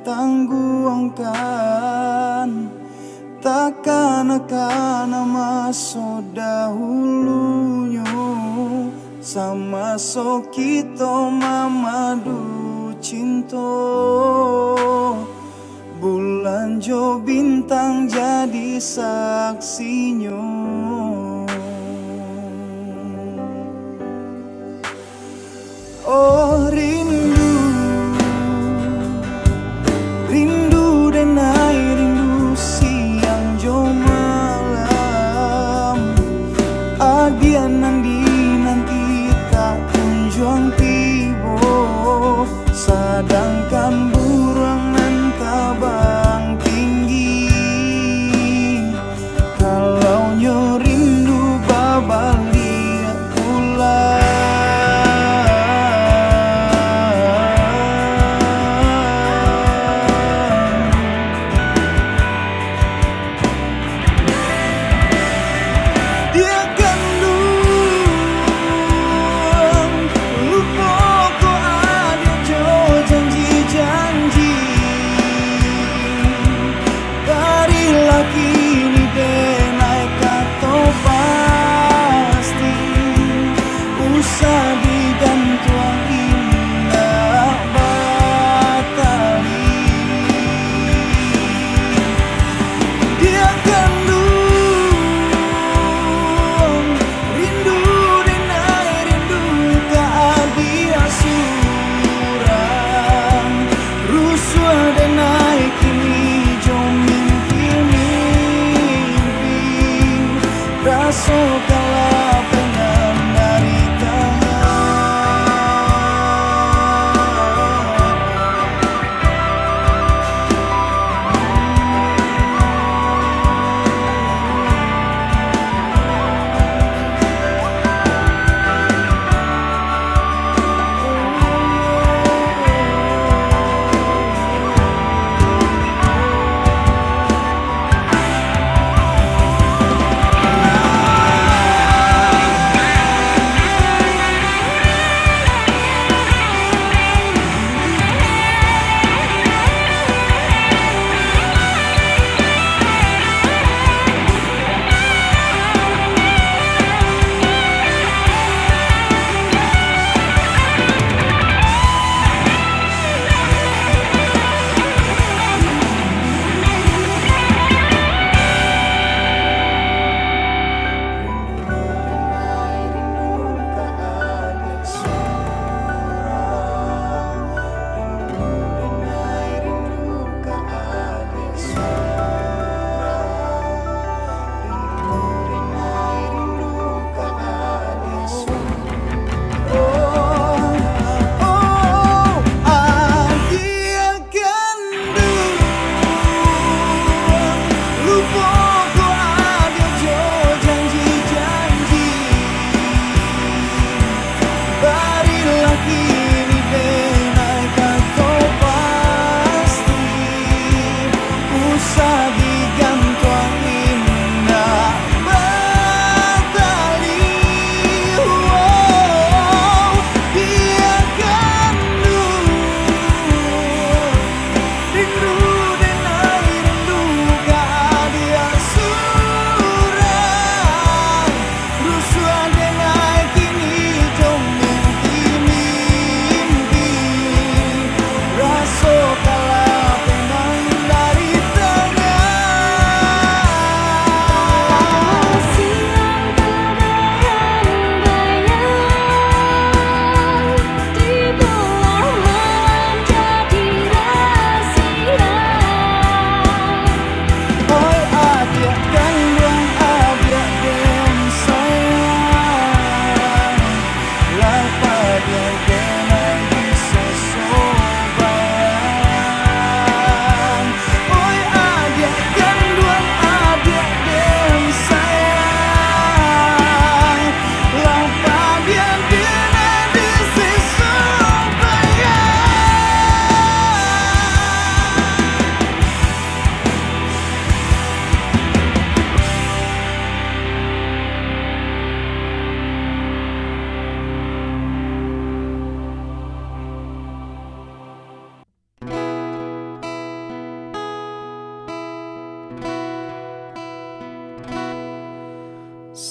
tangguangkan, takkan akan masuk dahulunya sama so kita mamadu cinta. Bulan jo bintang jadi saksinya. Oh rindu, rindu dan air rindu siang jo malam. Adian nanti tak kunjung tiba, sedangkan burung nan tabang tinggi. Kalau nyo rindu babalik pulang. Dia kandung lupa ko ada jo janji-janji dari laki ni denai kato pasti usah digantung indah batali. Dia kandung rindu dan air rindu tak dia surang. Rusuh dan naik kini jo mimpi-mimpi, rasa kalah pengen dari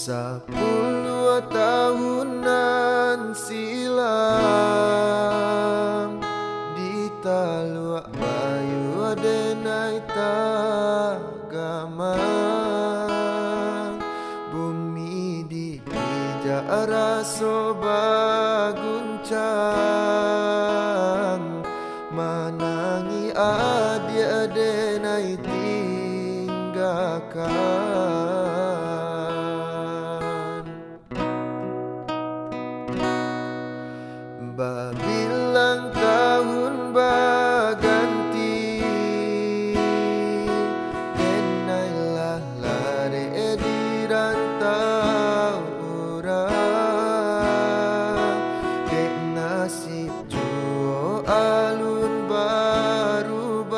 10 tahunan silam di Taluk Bayu adenai tagamang bumi di raso baguncang manangi adenai tinggalkan. Babilang tahun baganti denailah lare di rantau orang dek nasib juo alun barubah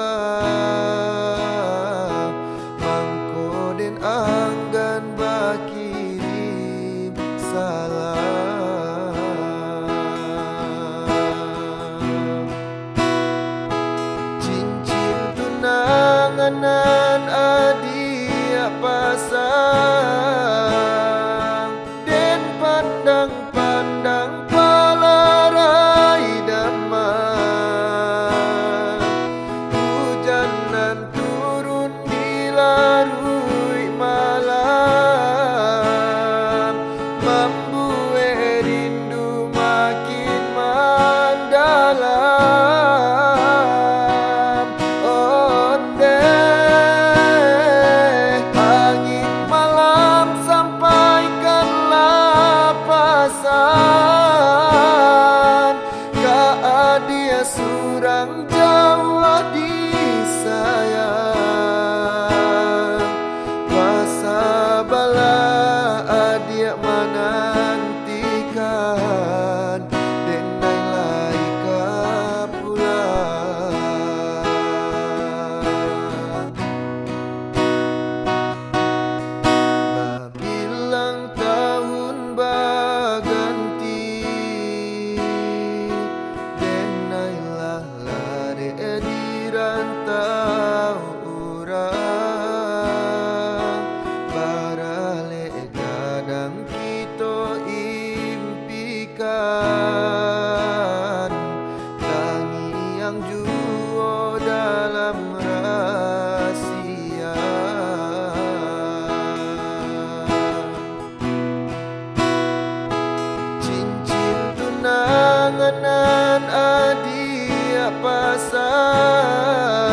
mangko den anggan bakirim salam. Tunanganan adia pasang den pandang-pandang palarai damai hujanan turun di larui malam membuat rindu makin mendalam. Dia surang Jawa disayang masa bala adia menantikan denai laika pulang. Babilang tahun baganti di rantau urang barale kadang kita impikan tangi yang juo dalam rahasia. Cincin tunanganan adia pasang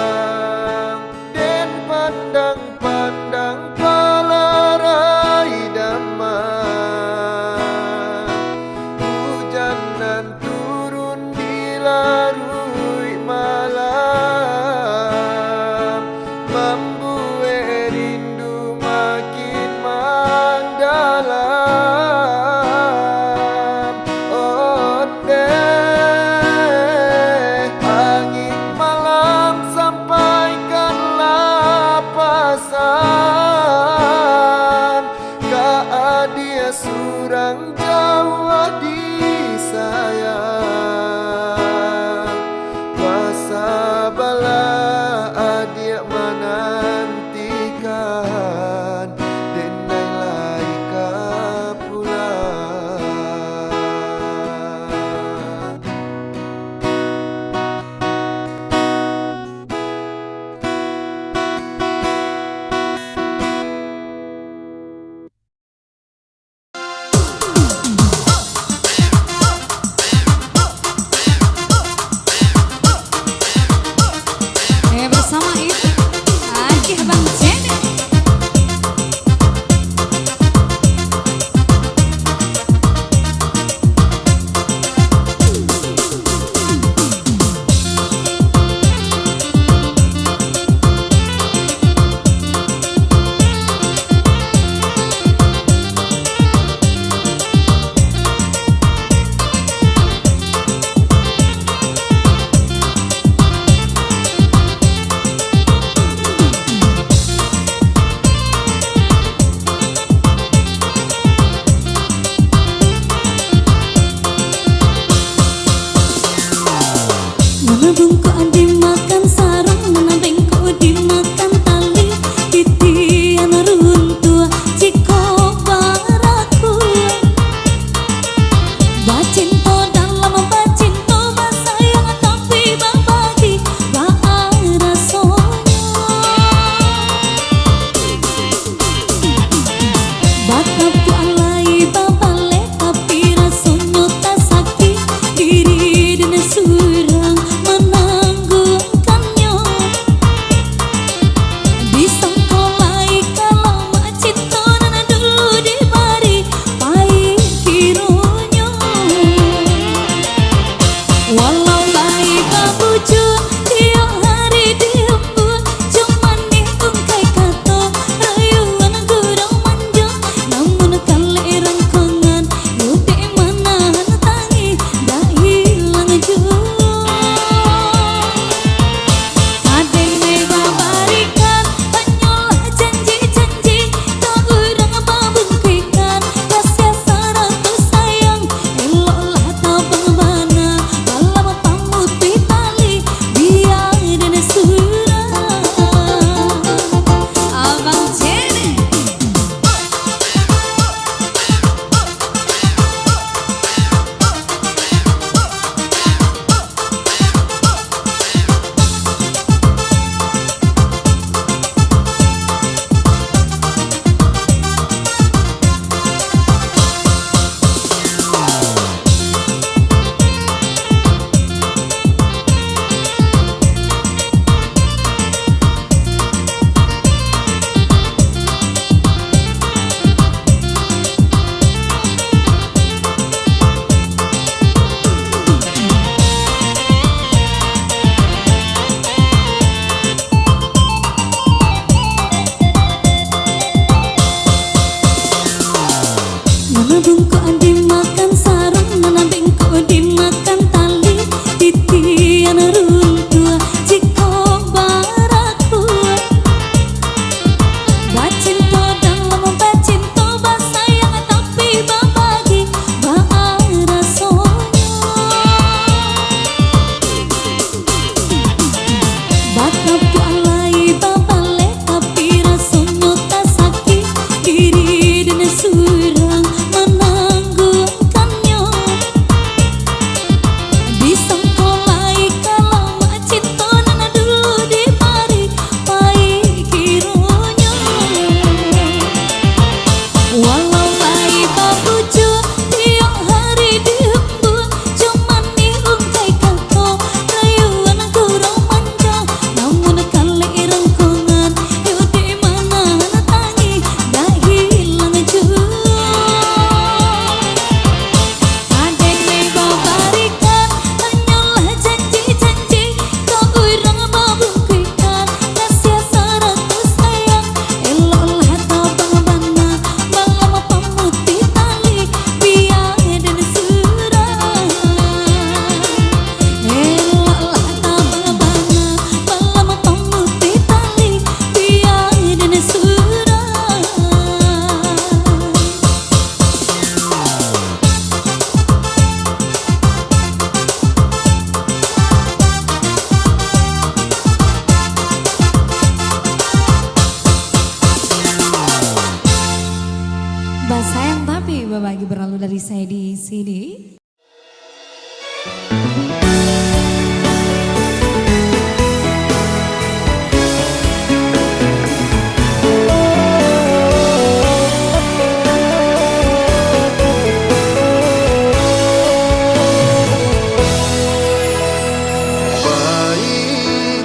dari saya di sini.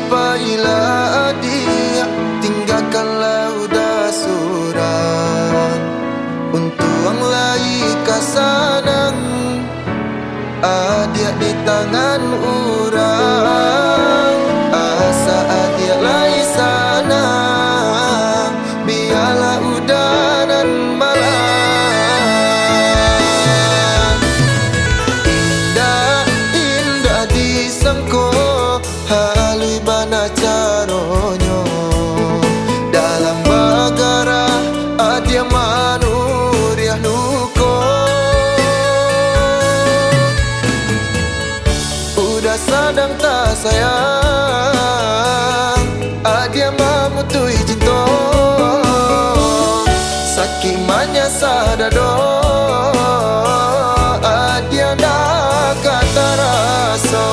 Baiklah adik, tinggalkanlah udah surat. Untuang lai kasanang adik di tangan orang. Asa adik lai sana, biarlah udanan malam. Indah, indah disangko, halui bana caronyo. Dalam bagara adia manuriah luko. Udah sadang tak sayang, adia mamutui cinta. Sakimanya sadado, adia nak kata rasa.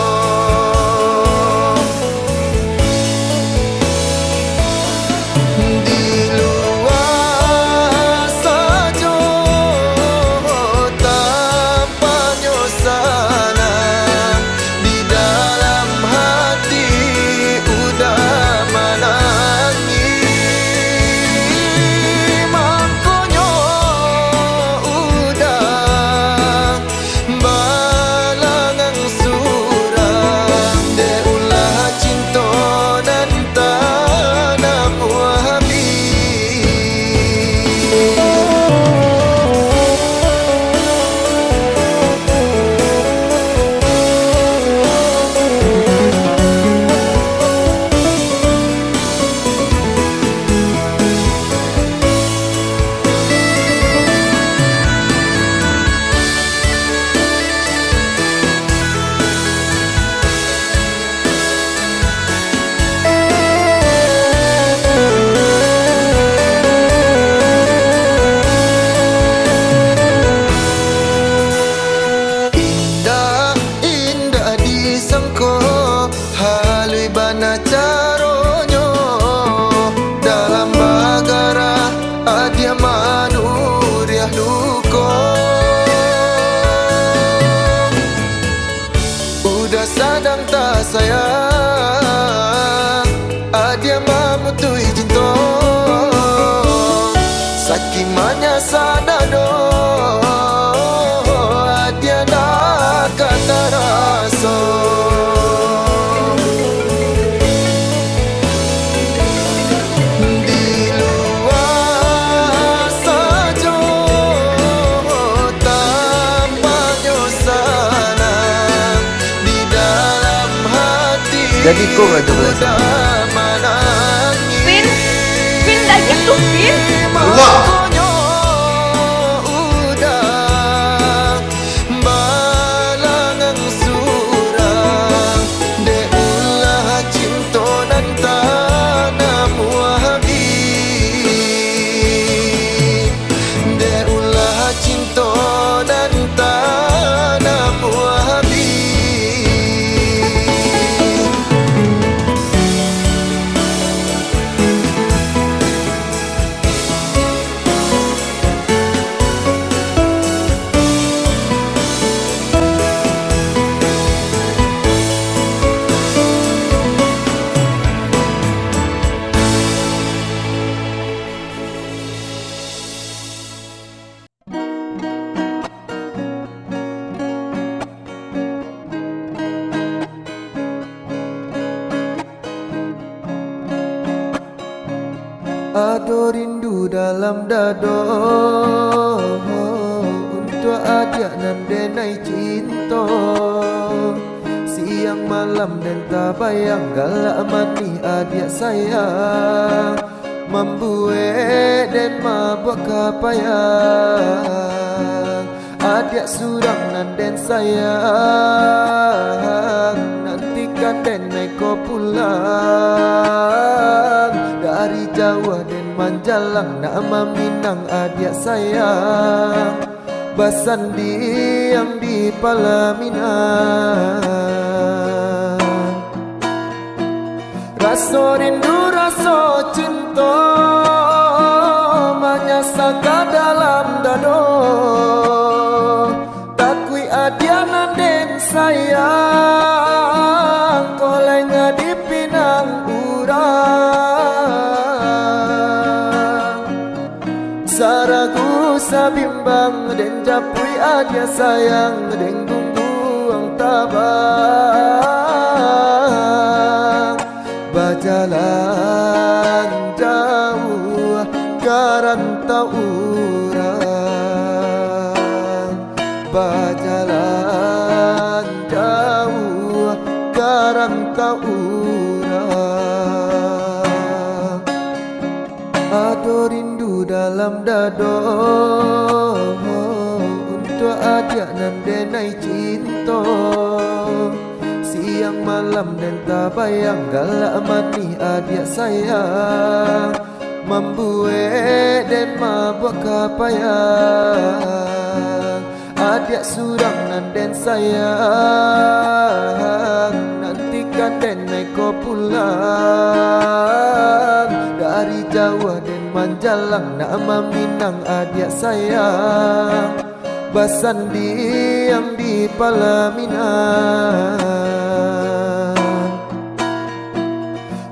Caronyo dalam bagara adia manuriah luko. Udah sadang tak sayang, adia mamutui cinta. Sakimanya sadado, adia nak kata rasa. Jadi kok gak coba Vin, Vin dah gitu Vin. Allah. Ado rindu dalam dado untuk adik nan denai cinta. Siang malam dan tak bayang galak mani adik sayang. Membuat dan mabuk kapayang. Adik surang nan den sayang. Nantikan den naik ko pulang. Dari Jawa dan Manjalang nama Minang adik sayang. Basan diam di pelaminan. Rasa rindu, rasa cinta menyasaka dalam dado. Takui adianan den sayang, kolenga di pinang urang. Saragu sabimbang den japui adia sayang, den gungguang tabang. Berjalan jauh karantau urang. Berjalan jauh karantau urang. Ado rindu dalam dado untuk adia nan denai cinta. Siang malam dan tak bayang galak mani adia sayang. Membuat dan mabuk kapayang. Adia surang nan den sayang. Nantikan den naik ko pulang. Dari Jawa dan Manjalang nama Minang adia sayang. Basan diam di pelaminan.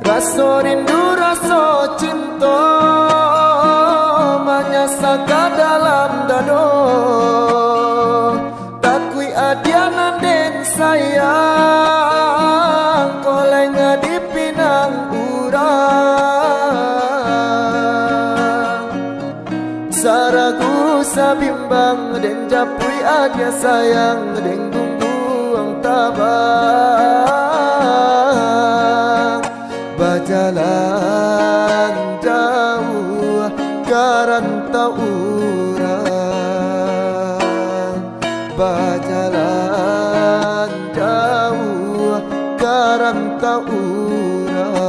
Rasa rindu, rasa cinta menyasaka dalam dado. Takui adianan den sayang, kolenga di pinang urang. Saragu sabimbang den japui adia sayang, den gungguang tabang. Berjalan jauh karantau urang. Berjalan jauh karantau urang.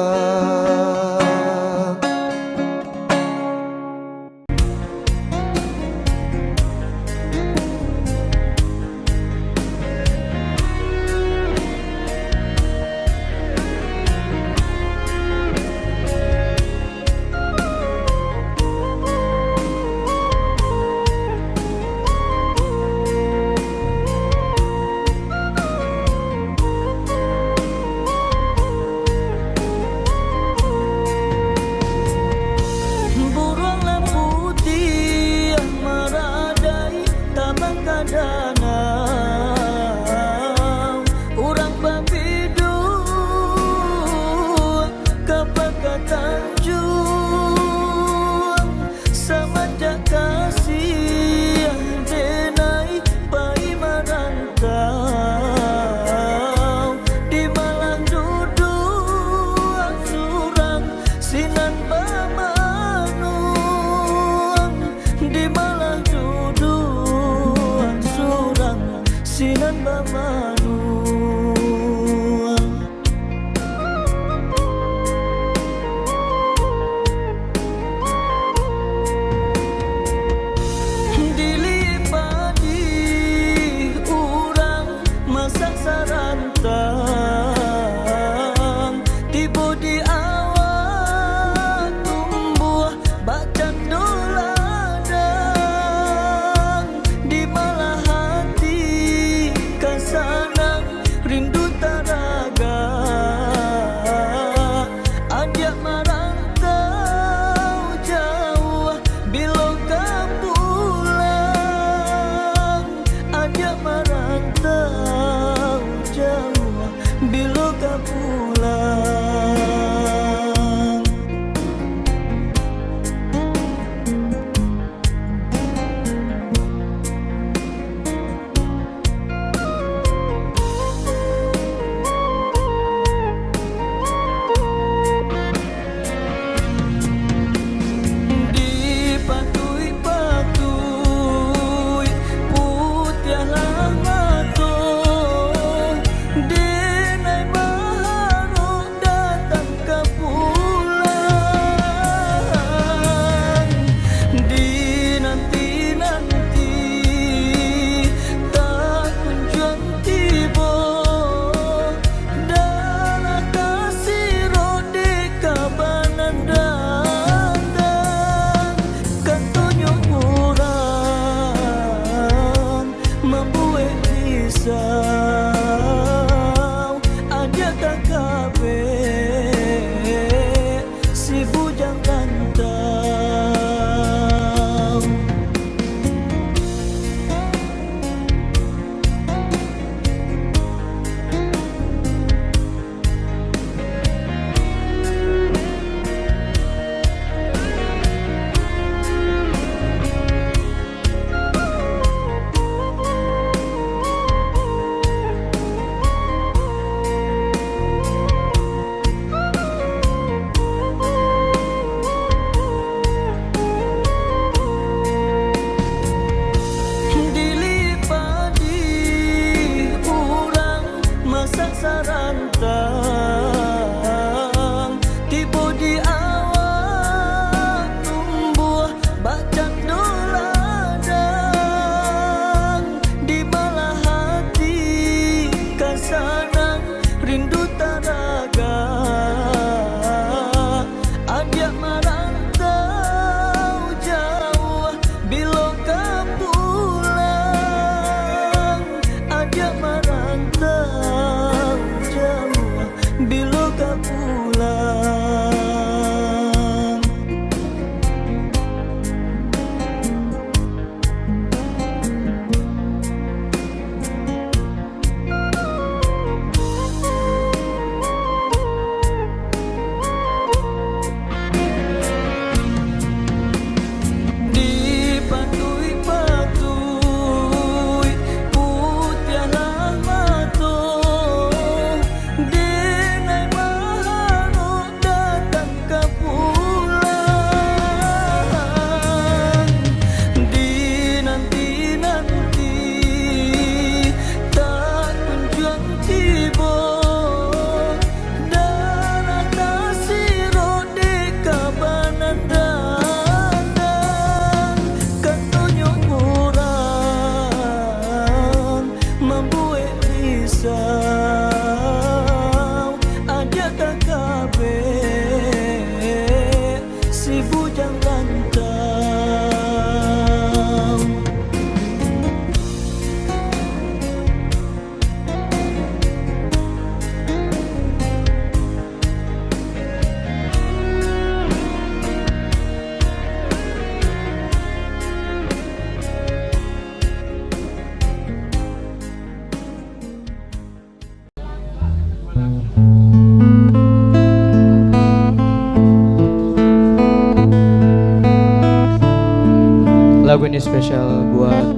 lagu ini spesial buat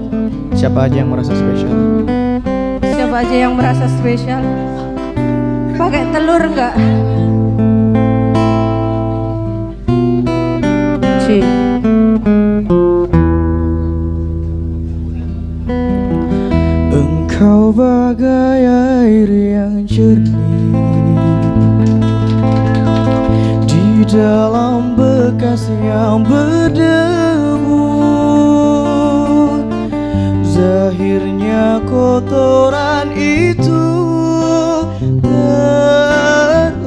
siapa aja yang merasa spesial. Siapa aja yang merasa spesial? Pakai telur enggak? Ci. Engkau bagai air yang jernih di dalam bekas yang berdebu. Zahirnya kotoran itu terlihat,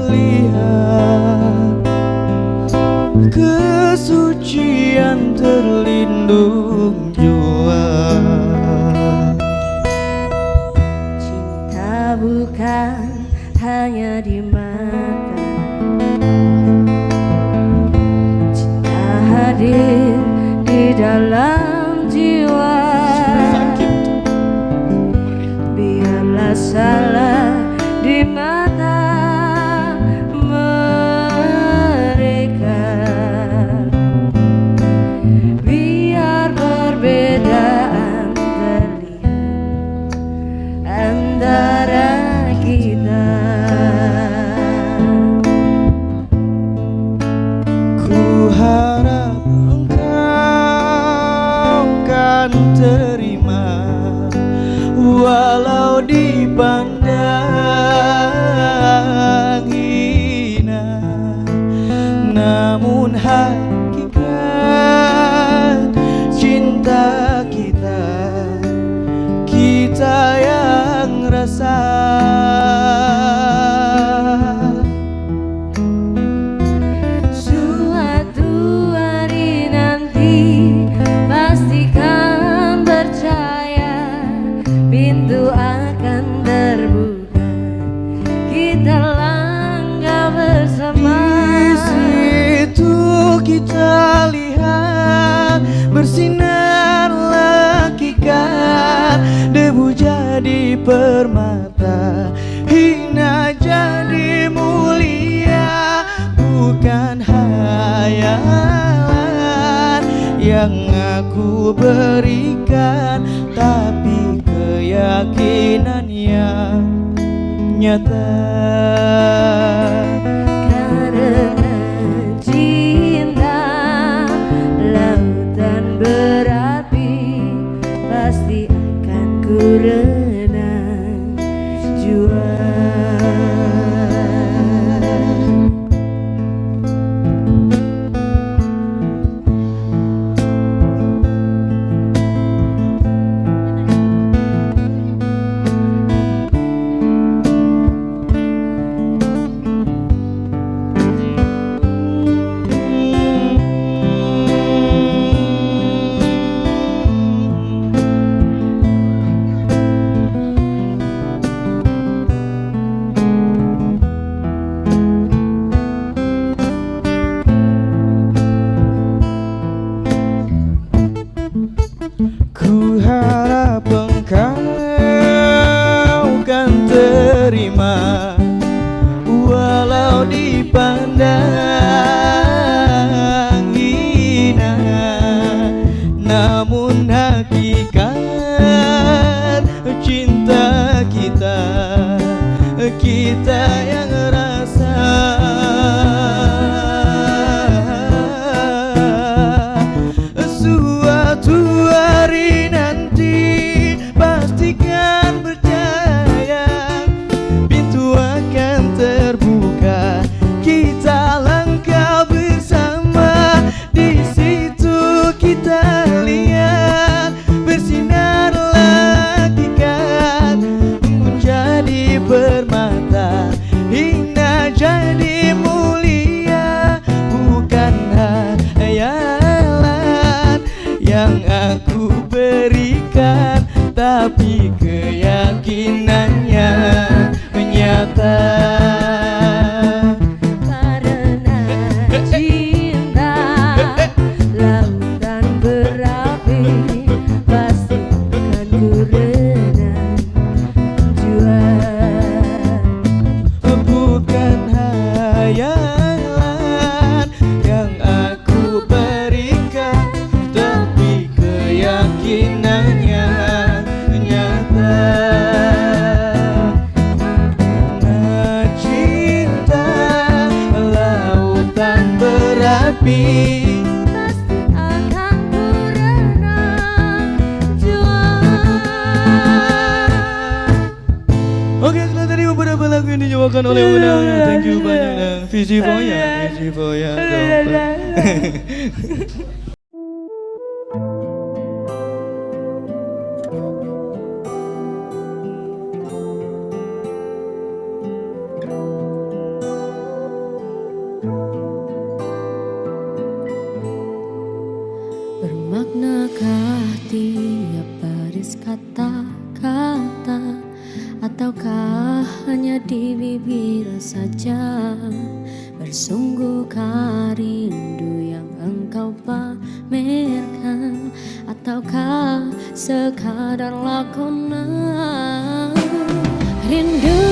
kesucian terlindung jua. Cinta bukan hanya di mata, cinta hadir di dalam jiwa. Biarlah salah di mata mereka, biar perbedaan terlihat antara kita. Ku harap engkau kan terima, walau dipandang hina, namun hakikat cinta kita, kita yang rasa. Suatu hari nanti pastikan percaya, pintu akan terbuka, kita langkah bersama. Di situ kita lihat bersinar hakikat, debu jadi permata, hina jadi mulia. Bukan hayalan yang aku berikan, tapi keyakinan yang nyata. Karena cinta lautan berapi, pasti akan ku renang jua. tapi pasti akan berenang juang. Oke, setelah tadi beberapa lagu yang dibawakan oleh Una. Thank you banyak nah. Visi Foya Bermaknakah tiap baris kata-kata, ataukah hanya di bibir saja? Bersungguhkah rindu yang engkau pamerkan, ataukah sekadar lakonan? Rindu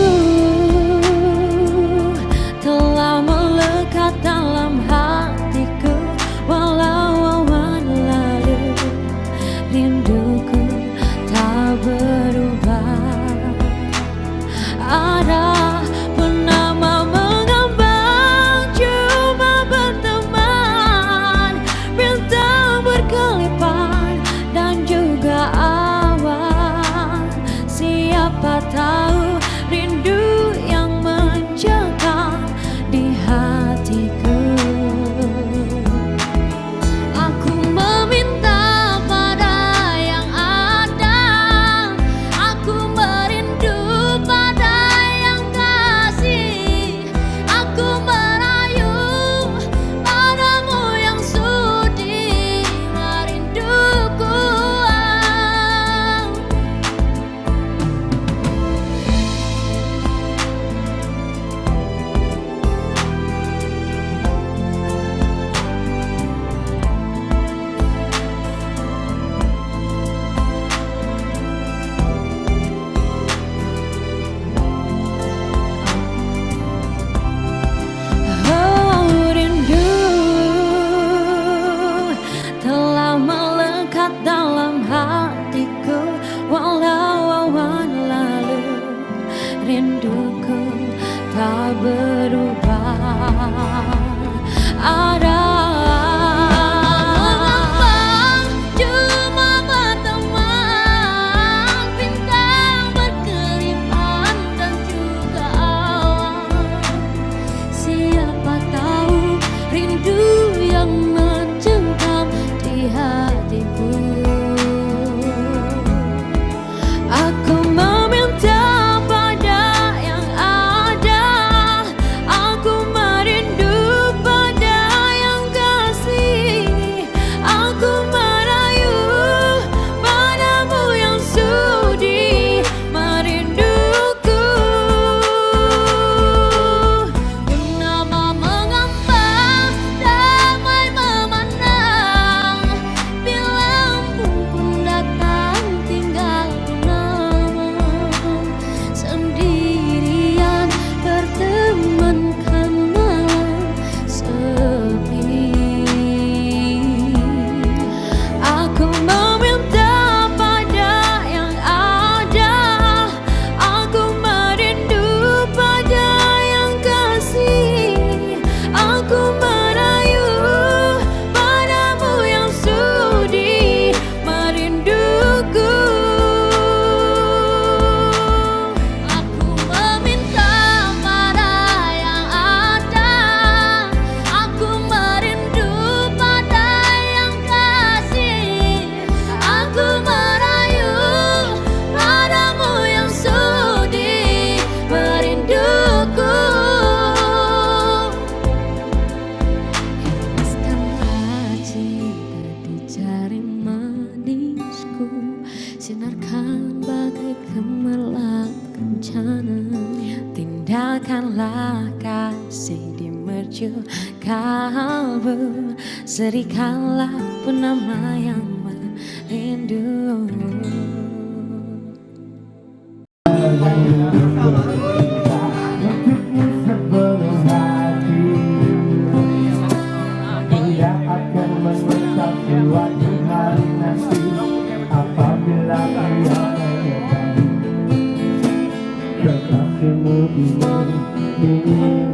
telah melekat dalam hatiku, walau awan lalu rinduku tak berubah. Ada penama mengambang, cuma berteman, bintang berkelipan dan juga awan. Siapa tahu rindu yang mencekam di hatiku. Aku meminta pada yang ada, aku merindu pada yang kasih, aku merayu padamu yang sudi merinduku. Oh, rindu telah melekat dalam hatiku, walau awan lalu rinduku tak berubah. Ada mengambang, cuma berteman, bintang berkelipan dan juga awan. Siapa tahu rindu yang mencengkam di hatiku. Aku meminta pada yang ada, aku merindu pada yang kasih, aku merayu padamu yang sudi merinduku. Purnama mengambang, damai memandang, bila embun pun datang tinggal kenangan. Sendirian bertemankan malam sepi. Aku meminta pada yang ada, aku merindu pada yang kasih, aku merayu padamu yang sudi merinduku. Aku meminta pada yang ada, aku merindu pada yang kasih, aku merayu padamu yang sudi merinduku. Hembuskanlah cinta di jari manisku, sinarkan bagai gemerlap kencana. Tindakanlah kasih di mercu kalbu, serikanlah penama yang merindu. Tidak akan menyesal suatu hari nanti, apabila ia menyadari kekasihmu ini kembali.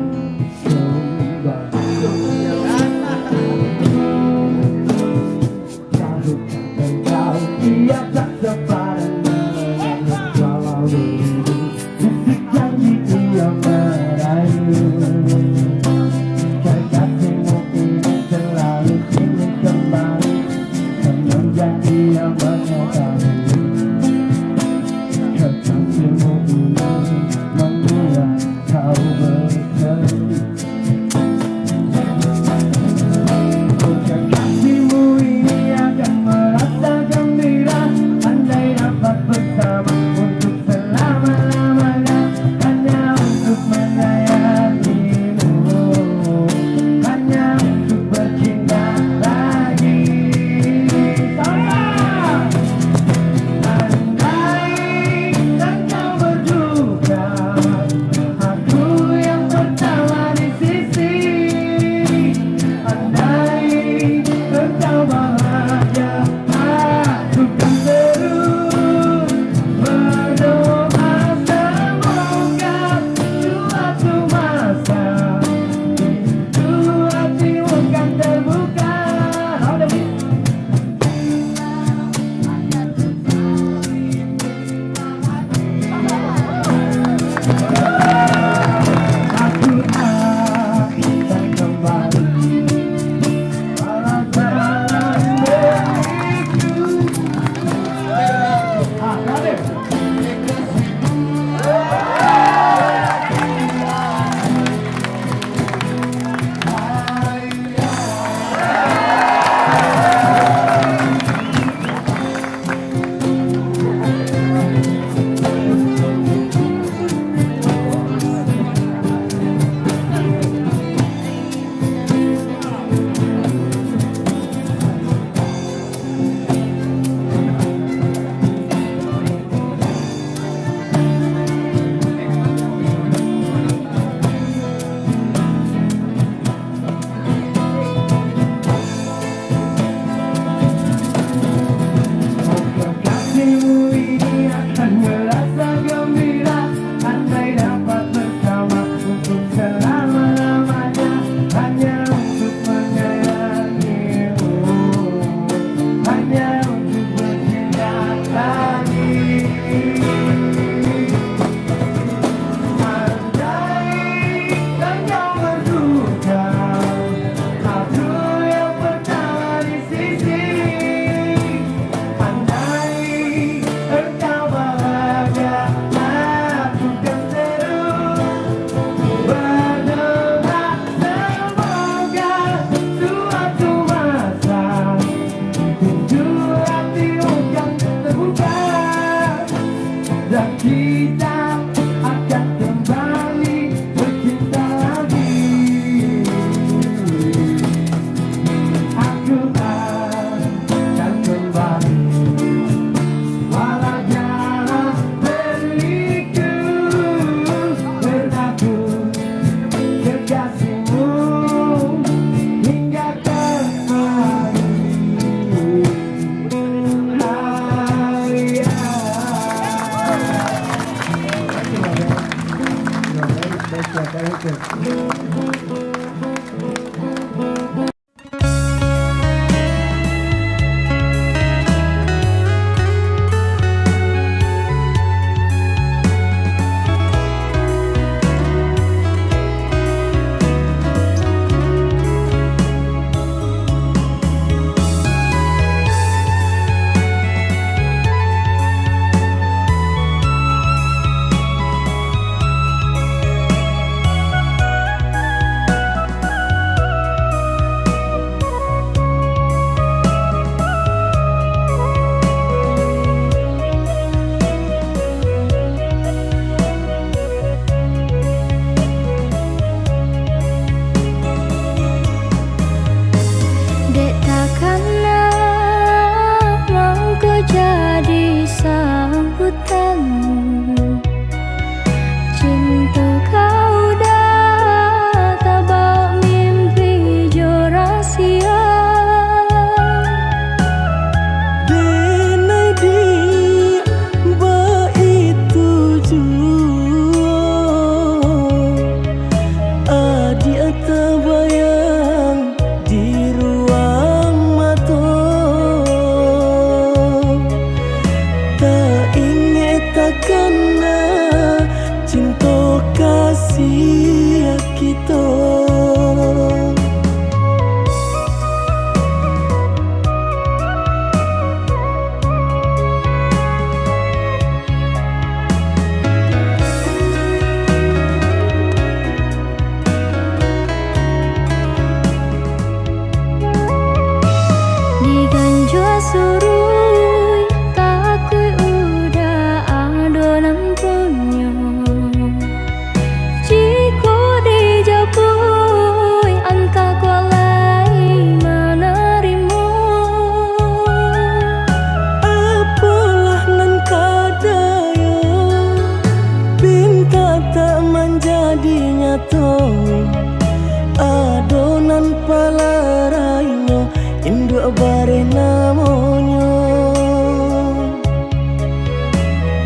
induk bare namonyo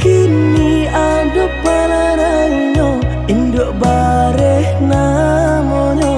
kini ada palarainyo induk bare namonyo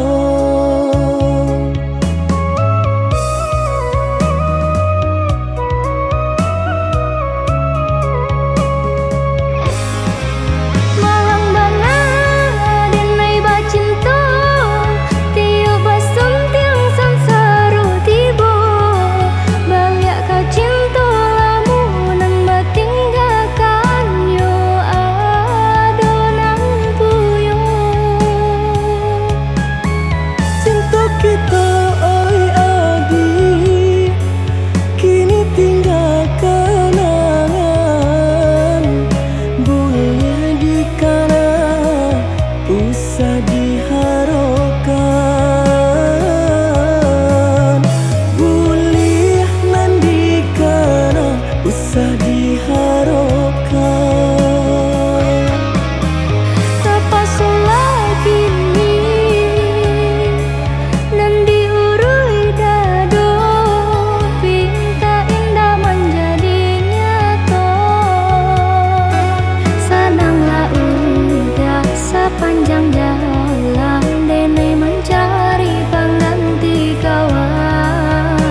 panjang jalan Dene mencari pengganti kawan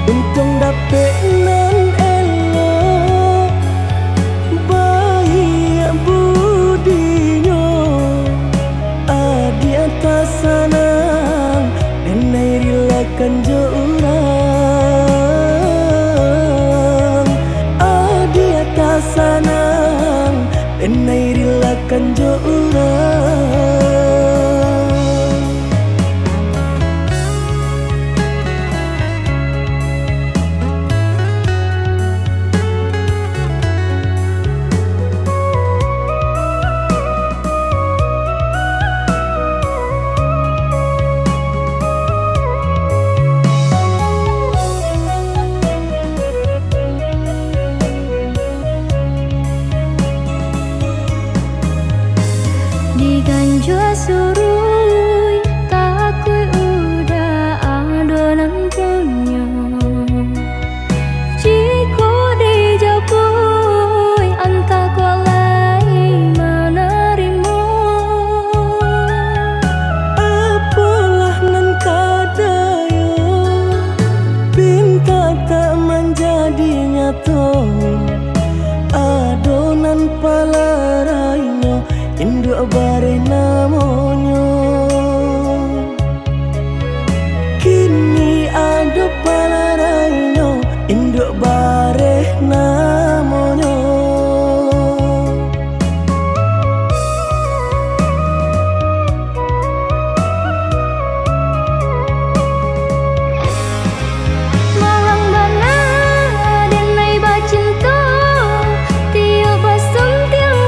untung dapet nan elok baik budinyo adi atas sanang Dene rilakan jo urang adi atas sanang Dene rilakan jo urang Diganjo surui takui udah adonan punya Jiko dijapui anta kolai menerima apalah nan kadayo pinta tak menjadi nyata adonan palarainyo induk bare namonyo kini ada palarainyo induk bare namonyo Malang bana denai bacinta tiup basum tiang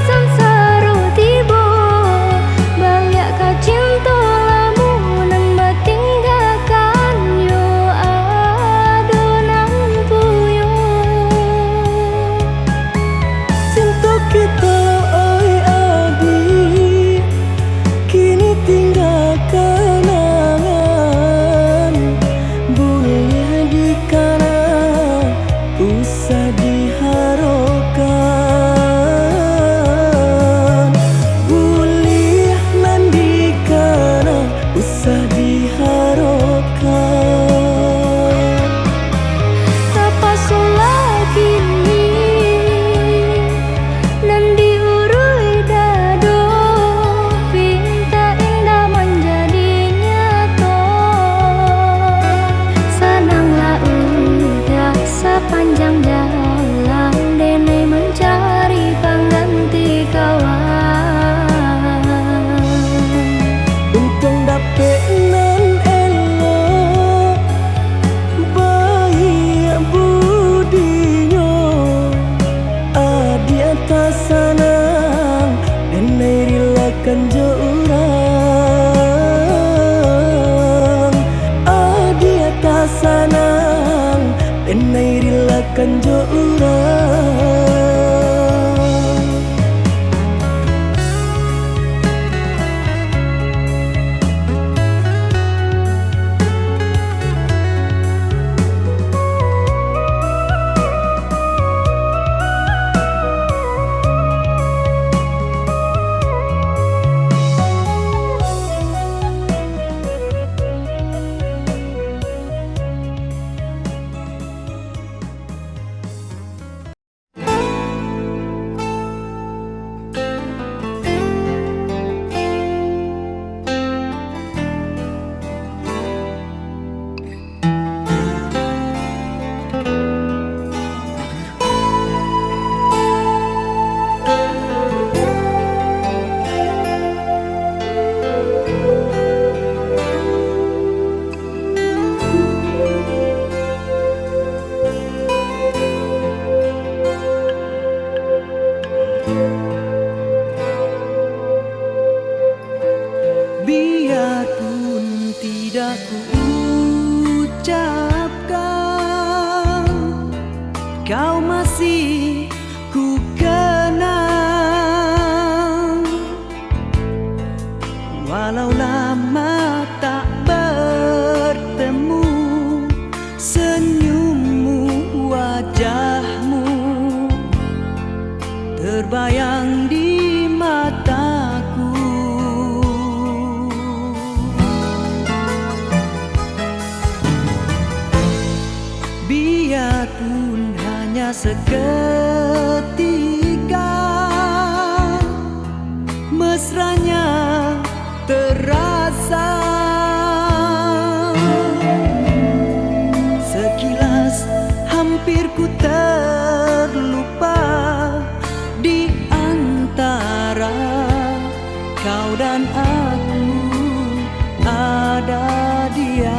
tidak ku ucapkan, kau masih ku kenang. Walau lama tak bertemu, senyummu, wajahmu terbayang di mataku. Biarpun hanya seketika, mesranya terasa. Sekilas hampir ku terlupa di antara kau dan aku ada dia.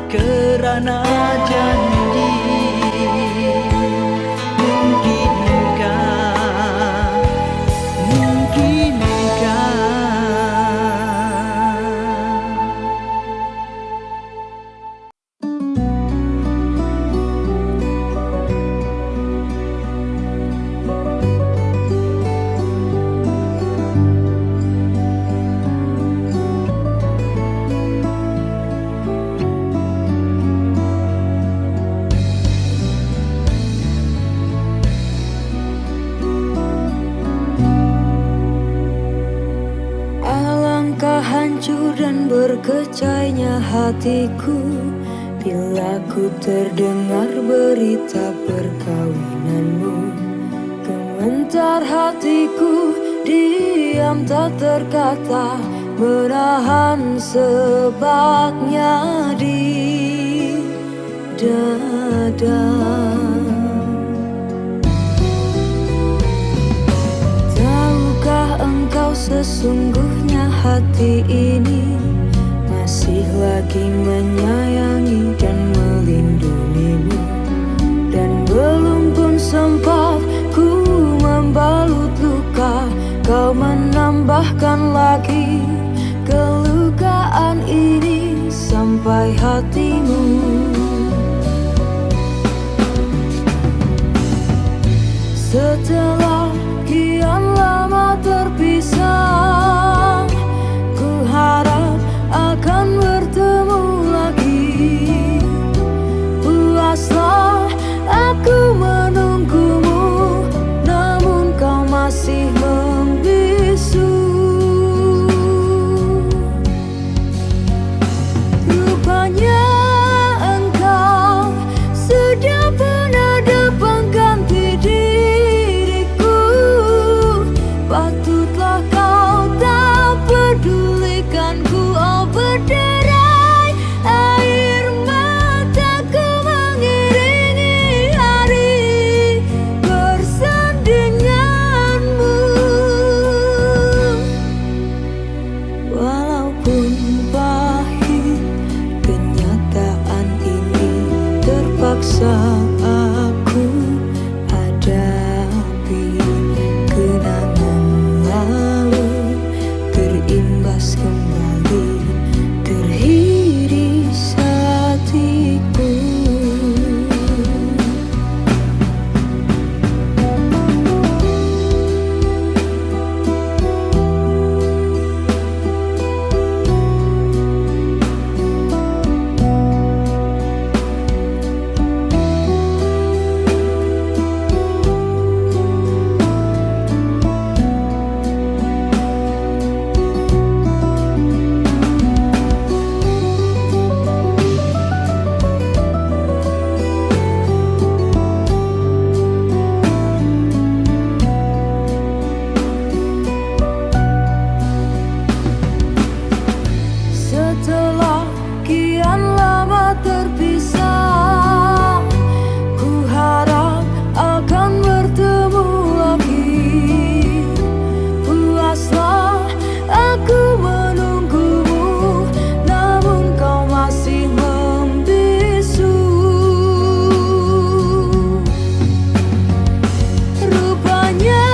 Kerana janji, mungkinkah Alangkah hancur dan berkecainya hatiku bila ku terdengar berita perkawinanmu. Gementar hatiku, diam tak terkata, menahan sebabnya di dada. Tahukah engkau sesungguhnya hati ini masih lagi menyayangi dan melindungimu, dan belum pun sempat ku membalut luka, kau menambahkan lagi kelukaan ini sampai hatimu. Setelah kian lama terpisah, ku harap akan bertemu lagi. Puaslah aku menunggumu, namun kau masih membisu. Rupanya engkau sudah pun ada pengganti diriku. Patutlah kau tak pedulikanku, oh berderai air mataku mengiringi hari bersandinganmu. Walaupun pahit kenyataan ini, terpaksa aku hadapi. Kenangan lalu terimbas kembali, teriris hatiku. Setelah kian lama terpisah, ku harap akan bertemu lagi. Puaslah aku menunggumu, namun kau masih membisu. Rupanya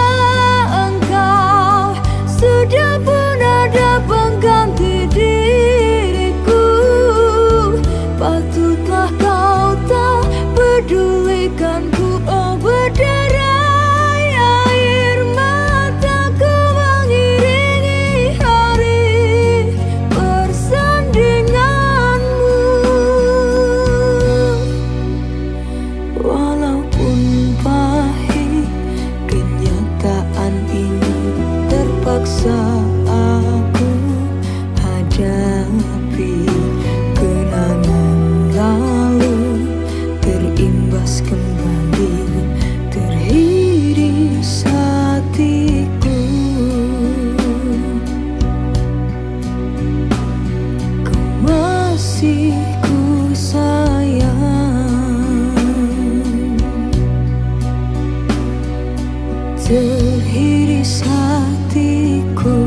engkau sudah pun ada pengganti diriku. Patutlah kau tak pedulikanku, oh berderai air mataku mengiringi hari bersandinganmu. Walaupun pahit kenyataan ini, terpaksa aku hadapi. Kenangan lalu terimbas kembali, teriris hatiku. Kau masih ku sayang, teriris hatiku.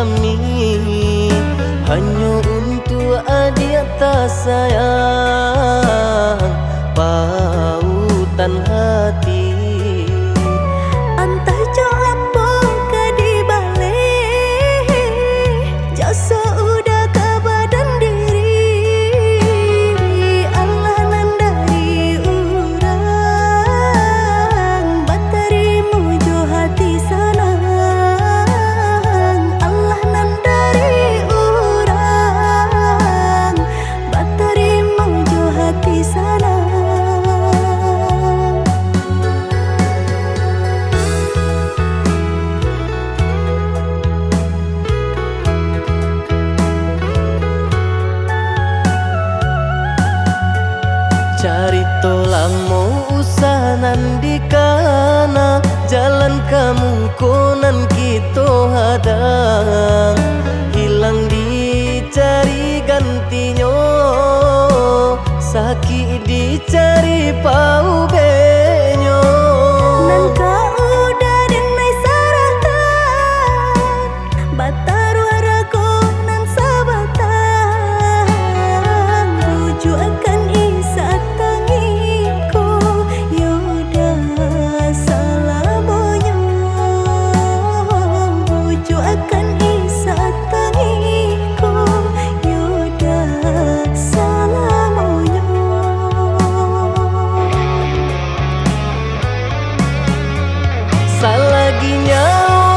kami hanya untuk adik tak sayang pautan hati. Entah jo apa ke di balik jasa udah ke badan diri. Allah nan dari urang baterimu jo hati sanang. Allah nan dari urang baterimu jo hati sanang. Carito lamo usahanan di kana jalan kamu konan kita hadang hilang dicari gantinya sakit dicari pau benyo. Nan kau udah denai saratan batar waraku nan sabatan rujuk akan isa tangiku yaudah salamonya rujuk akan isa tangiku yaudah salamonya. Salaginya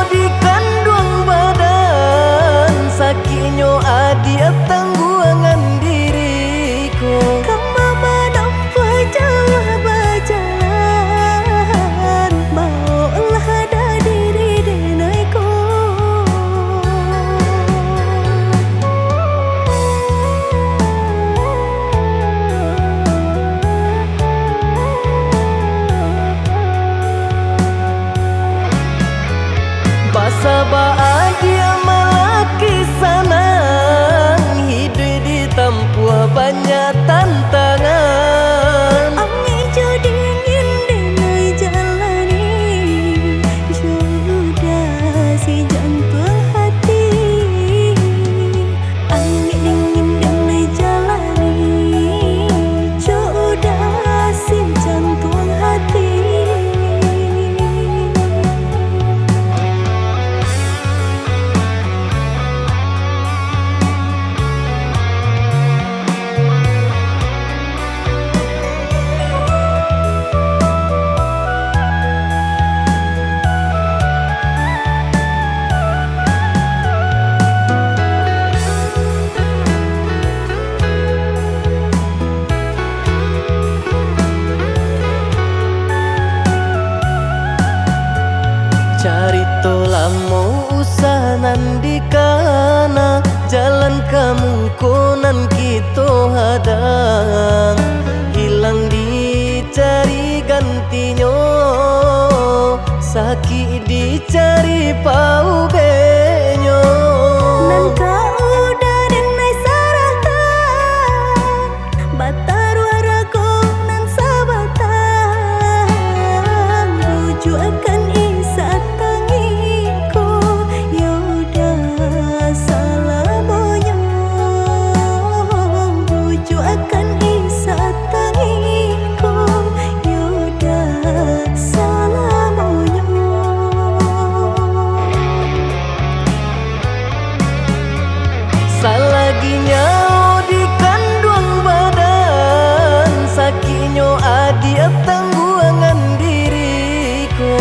di kandung badan sakitnya adia tangguangan diriku. Kamu menampak jauh berjalan maulah ada diri denaiku. Basabaa dia malaki sanang hidup ditempuh banyak tantangan. Angin jo dingin denai jalani sudah si jantung hati. Angin dingin denai jalani sudah si jantung hati. Carito lamo usahanan di kana jalan kamu konan kita hadang hilang dicari gantinya sakit dicari pau benyo. Nan kau udah denai saratan batar waraku nan sabatan rujuk akan isa tangiku yaudah salamonya rujuk akan isa tangiku yaudah salamonya. Salaginya di kandung badan sakitnya adia tangguangan diriku.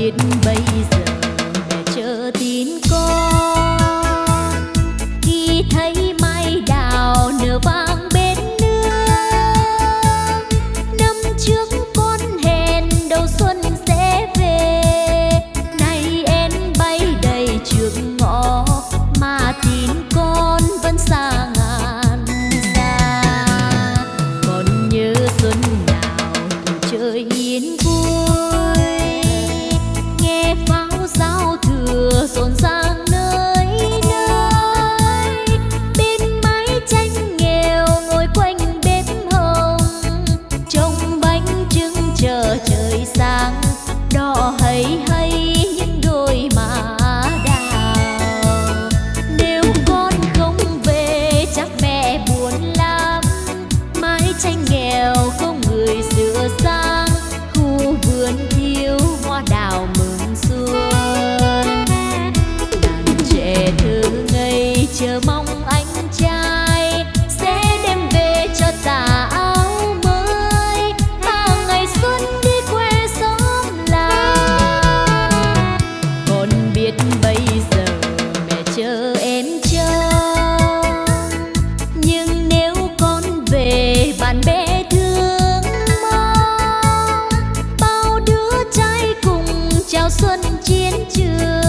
biết bây giờ mẹ chờ tin con khi thấy mai đào nở vang bên nương. Năm trước con hẹn đầu xuân sẽ về, nay em bay đầy trước ngõ mà tin con vẫn xa ngàn xa. Còn nhớ xuân nào tuổi chơi yên vui, nghe pháo giao thừa rộn ràng nơi nơi. Bên mái tranh nghèo ngồi quanh bếp hồng, trông bánh trưng chờ trời sáng, đỏ hay hay những đôi má đào. Nếu con không về chắc mẹ buồn lắm, mái tranh nghèo không người sửa sang, khu vườn thiếu hoa đào mừng xuân. Đàn trẻ thơ ngây chờ mong anh trai sẽ đem về cho tà áo mới, và ngày xuân đi quê xóm làng. Con biết bây giờ mẹ chờ em trông, nhưng nếu con về bạn bè thương mong, bao đứa trai cùng chào xuân chiến trường.